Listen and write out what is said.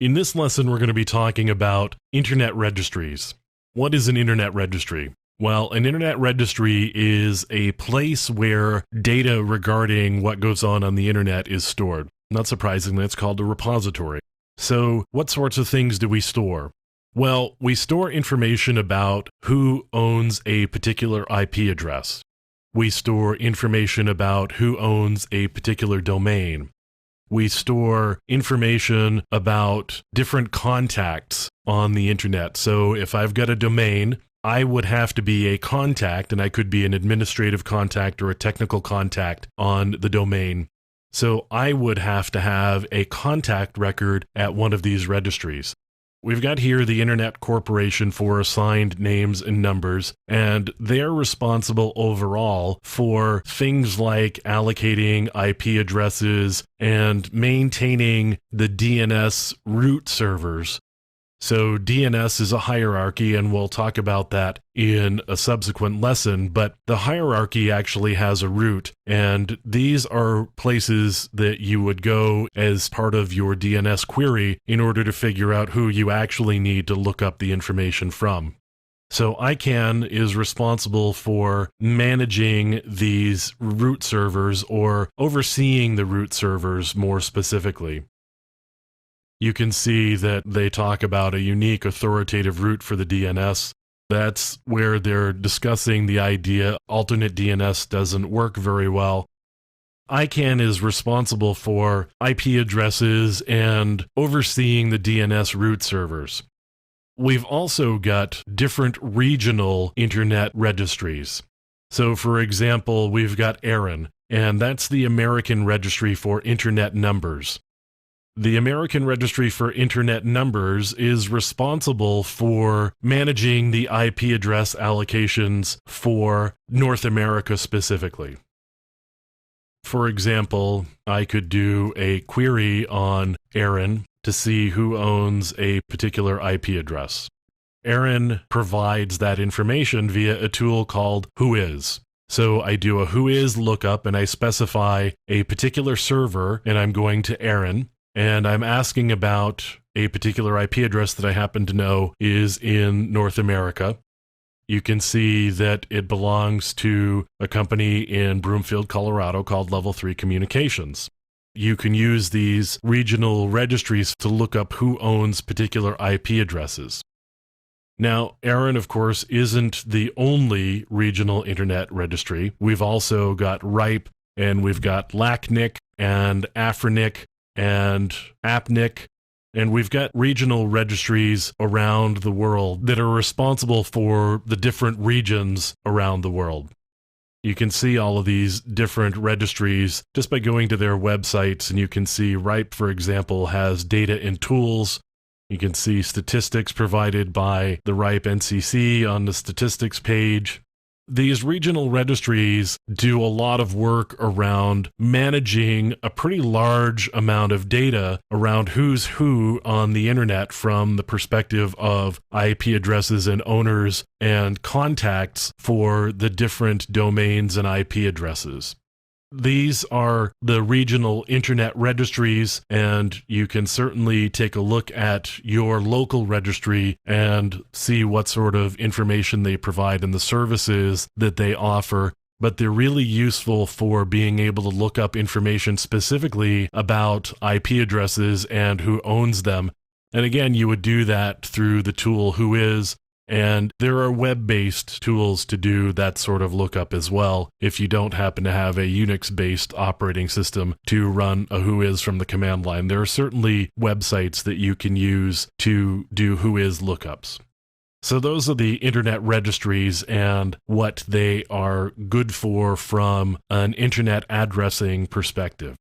In this lesson, we're going to be talking about Internet registries. What is an Internet registry? Well, an Internet registry is a place where data regarding what goes on the Internet is stored. Not surprisingly, it's called a repository. So, what sorts of things do we store? Well, we store information about who owns a particular IP address. We store information about who owns a particular domain. We store information about different contacts on the internet. So if I've got a domain, I would have to be a contact, and I could be an administrative contact or a technical contact on the domain. So I would have to have a contact record at one of these registries. We've got here the Internet Corporation for Assigned Names and Numbers, and they're responsible overall for things like allocating IP addresses and maintaining the DNS root servers. So DNS is a hierarchy, and we'll talk about that in a subsequent lesson, but the hierarchy actually has a root, and these are places that you would go as part of your DNS query in order to figure out who you actually need to look up the information from. So ICANN is responsible for managing these root servers, or overseeing the root servers more specifically. You can see that they talk about a unique authoritative root for the DNS. That's where they're discussing the idea alternate DNS doesn't work very well. ICANN is responsible for IP addresses and overseeing the DNS root servers. We've also got different regional Internet registries. So for example, we've got ARIN, and that's the American Registry for Internet Numbers. The American Registry for Internet Numbers is responsible for managing the IP address allocations for North America specifically. For example, I could do a query on ARIN to see who owns a particular IP address. ARIN provides that information via a tool called Whois. So I do a Whois lookup, and I specify a particular server, and I'm going to ARIN. And I'm asking about a particular IP address that I happen to know is in North America. You can see that it belongs to a company in Broomfield, Colorado called Level 3 Communications. You can use these regional registries to look up who owns particular IP addresses. Now, ARIN, of course, isn't the only regional Internet registry. We've also got RIPE, and we've got LACNIC and AFRINIC, and APNIC, and we've got regional registries around the world that are responsible for the different regions around the world. You can see all of these different registries just by going to their websites, and you can see RIPE, for example, has data and tools. You can see statistics provided by the RIPE NCC on the statistics page. These regional registries do a lot of work around managing a pretty large amount of data around who's who on the internet from the perspective of IP addresses and owners and contacts for the different domains and IP addresses. These are the regional Internet registries, and you can certainly take a look at your local registry and see what sort of information they provide and the services that they offer. But they're really useful for being able to look up information specifically about IP addresses and who owns them. And again, you would do that through the tool Whois. And there are web-based tools to do that sort of lookup as well, if you don't happen to have a Unix-based operating system to run a Whois from the command line. There are certainly websites that you can use to do Whois lookups. So those are the Internet registries and what they are good for from an Internet addressing perspective.